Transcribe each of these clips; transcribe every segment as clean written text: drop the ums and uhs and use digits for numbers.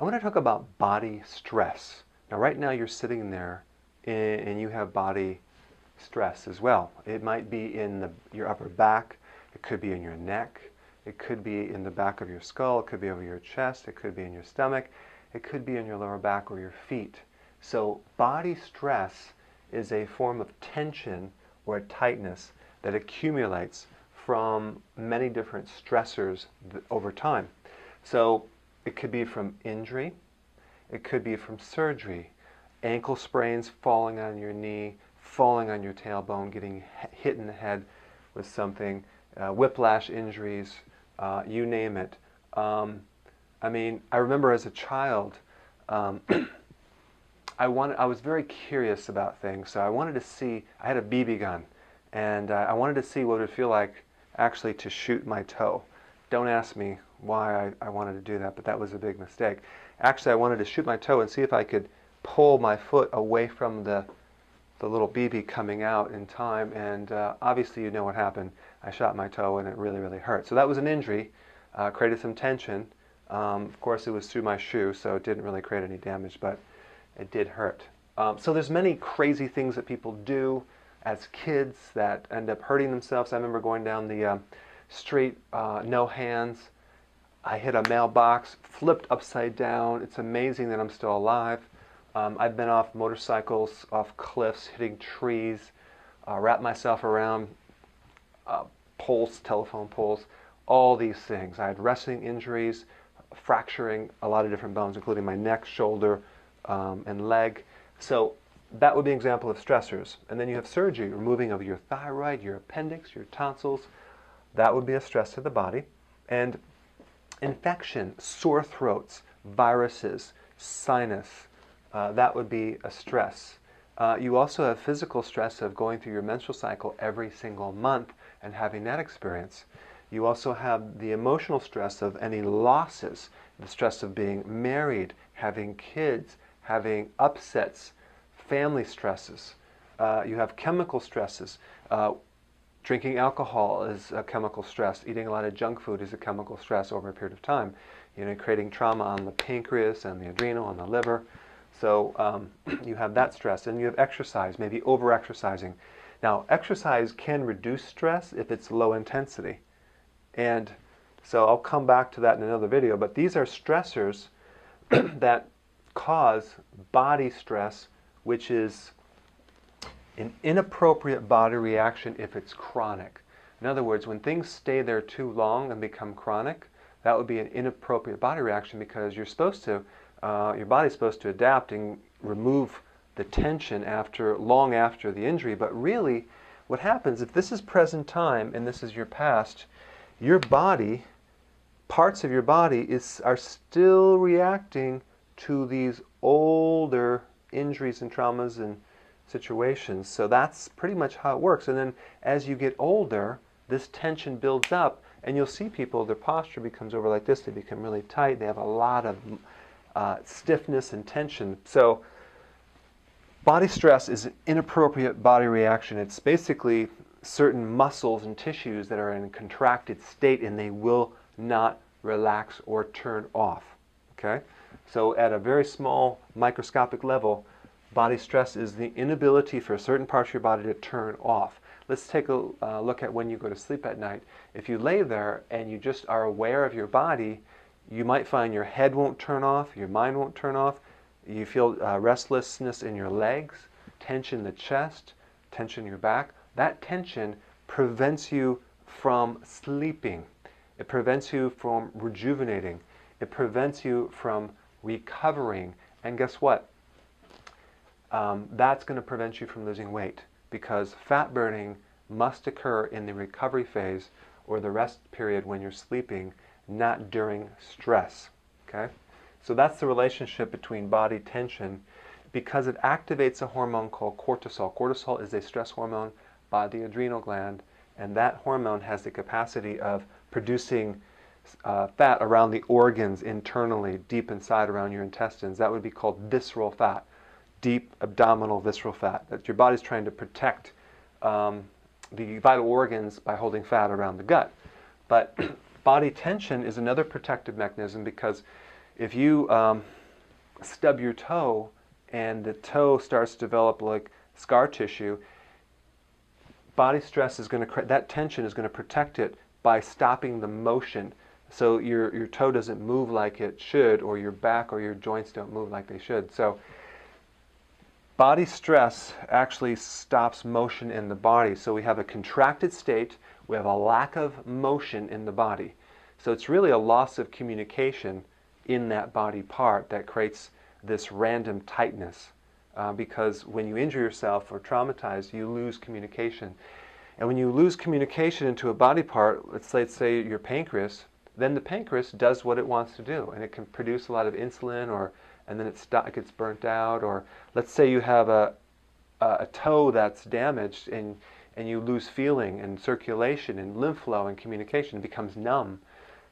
I want to talk about body stress. Now, right now you're sitting there and you have body stress as well. It might be in your upper back, it could be in your neck, it could be in the back of your skull, it could be over your chest, it could be in your stomach, it could be in your lower back or your feet. So body stress is a form of tension or a tightness that accumulates from many different stressors over time. So it could be from injury, it could be from surgery, ankle sprains, falling on your knee, falling on your tailbone, getting hit in the head with something, whiplash injuries, you name it. I mean, I remember as a child, I was very curious about things, so I wanted to see, I had a BB gun, and I wanted to see what it would feel like actually to shoot my toe. Don't ask me why I wanted to do that, but that was a big mistake. Actually, I wanted to shoot my toe and see if I could pull my foot away from the little BB coming out in time, and obviously you know what happened. I shot my toe and it really, really hurt. So that was an injury, created some tension. Of course, it was through my shoe, so it didn't really create any damage, but it did hurt. So there's many crazy things that people do as kids that end up hurting themselves. I remember going down the street, no hands. I hit a mailbox, flipped upside down. It's amazing that I'm still alive. I've been off motorcycles, off cliffs, hitting trees, wrapped myself around poles, telephone poles, all these things. I had wrestling injuries, fracturing a lot of different bones, including my neck, shoulder, and leg. So that would be an example of stressors. And then you have surgery, removing of your thyroid, your appendix, your tonsils. That would be a stress to the body. And infection, sore throats, viruses, sinus, that would be a stress. You also have physical stress of going through your menstrual cycle every single month and having that experience. You also have the emotional stress of any losses, the stress of being married, having kids, having upsets, family stresses. You have chemical stresses. Drinking alcohol is a chemical stress. Eating a lot of junk food is a chemical stress over a period of time. You know, creating trauma on the pancreas and the adrenal and the liver. So you have that stress. And you have exercise, maybe over-exercising. Now, exercise can reduce stress if it's low intensity. And so I'll come back to that in another video. But these are stressors that cause body stress, which is an inappropriate body reaction if it's chronic. In other words, when things stay there too long and become chronic, that would be an inappropriate body reaction because you're supposed to, your body's supposed to adapt and remove the tension long after the injury. But really, what happens if this is present time and this is your past, your body, parts of your body are still reacting to these older injuries and traumas and situations. So that's pretty much how it works. And then as you get older, this tension builds up, and you'll see people, their posture becomes over like this. They become really tight. They have a lot of stiffness and tension. So body stress is an inappropriate body reaction. It's basically certain muscles and tissues that are in a contracted state, and they will not relax or turn off. Okay? So at a very small microscopic level, body stress is the inability for certain parts of your body to turn off. Let's take a look at when you go to sleep at night. If you lay there and you just are aware of your body, you might find your head won't turn off, your mind won't turn off, you feel restlessness in your legs, tension in the chest, tension in your back. That tension prevents you from sleeping. It prevents you from rejuvenating. It prevents you from recovering. And guess what? That's going to prevent you from losing weight, because fat burning must occur in the recovery phase or the rest period when you're sleeping, not during stress. Okay? So that's the relationship between body tension, because it activates a hormone called cortisol. Cortisol is a stress hormone by the adrenal gland, and that hormone has the capacity of producing fat around the organs internally, deep inside around your intestines. That would be called visceral fat. Deep abdominal visceral fat, that your body's trying to protect the vital organs by holding fat around the gut. But body tension is another protective mechanism, because if you stub your toe and the toe starts to develop like scar tissue, body stress is going to, that tension is going to protect it by stopping the motion. So your toe doesn't move like it should, or your back or your joints don't move like they should. So body stress actually stops motion in the body. So we have a contracted state, we have a lack of motion in the body. So it's really a loss of communication in that body part that creates this random tightness. Because when you injure yourself or traumatize, you lose communication. And when you lose communication into a body part, let's say your pancreas, then the pancreas does what it wants to do, and it can produce a lot of insulin, and then it gets burnt out. Or let's say you have a toe that's damaged, and you lose feeling and circulation and lymph flow and communication. It becomes numb.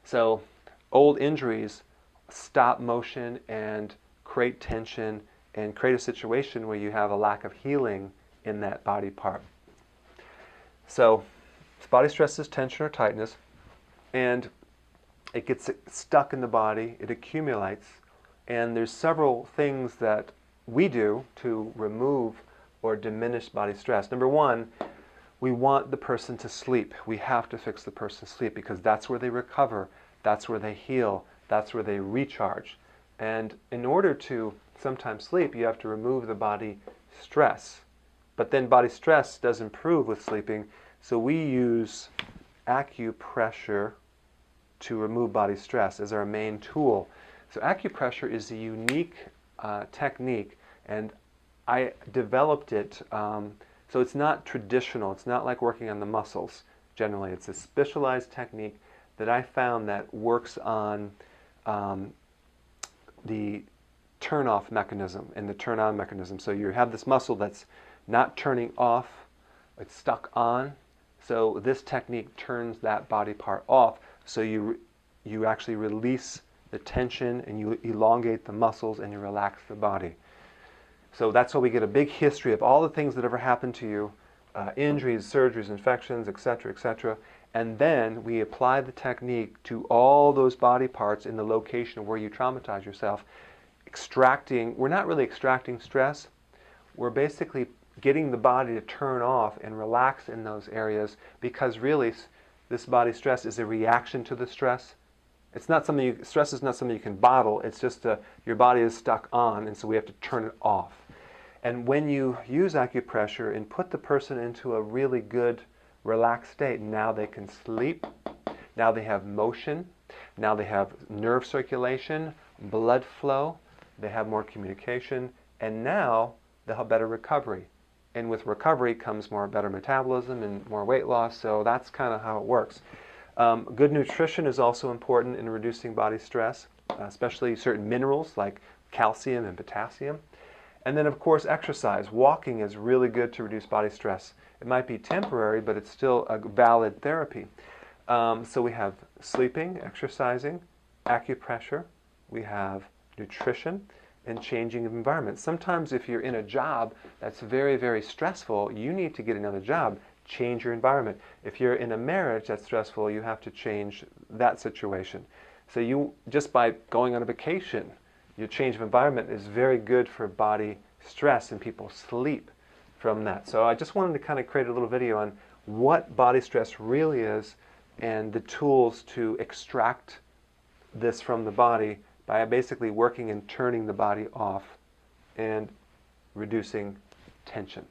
So old injuries stop motion and create tension and create a situation where you have a lack of healing in that body part. So body stress is tension or tightness, and it gets stuck in the body, it accumulates, and there's several things that we do to remove or diminish body stress. Number one, we want the person to sleep. We have to fix the person's sleep because that's where they recover, that's where they heal, that's where they recharge. And in order to sometimes sleep, you have to remove the body stress. But then body stress does improve with sleeping, so we use acupressure to remove body stress as our main tool. So acupressure is a unique technique, and I developed it, so it's not traditional, it's not like working on the muscles generally. It's a specialized technique that I found that works on the turn-off mechanism and the turn-on mechanism. So you have this muscle that's not turning off, it's stuck on. So this technique turns that body part off, so you actually release the tension and you elongate the muscles and you relax the body. So that's how we get a big history of all the things that ever happened to you, injuries, surgeries, infections, etc., etc. And then we apply the technique to all those body parts in the location where you traumatize yourself, we're not really extracting stress, we're basically getting the body to turn off and relax in those areas, because really this body stress is a reaction to the stress. It's not something stress is not something you can bottle, it's just your body is stuck on, and so we have to turn it off. And when you use acupressure and put the person into a really good relaxed state, now they can sleep, now they have motion, now they have nerve circulation, blood flow, they have more communication, and now they'll have better recovery. And with recovery comes better metabolism and more weight loss, so that's kind of how it works. Good nutrition is also important in reducing body stress, especially certain minerals like calcium and potassium. And then of course exercise. Walking is really good to reduce body stress. It might be temporary, but it's still a valid therapy. So we have sleeping, exercising, acupressure, we have nutrition, and changing of environment. Sometimes if you're in a job that's very, very stressful, you need to get another job. Change your environment. If you're in a marriage that's stressful, you have to change that situation. So you, just by going on a vacation, your change of environment is very good for body stress, and people sleep from that. So I just wanted to kind of create a little video on what body stress really is and the tools to extract this from the body by basically working and turning the body off and reducing tension.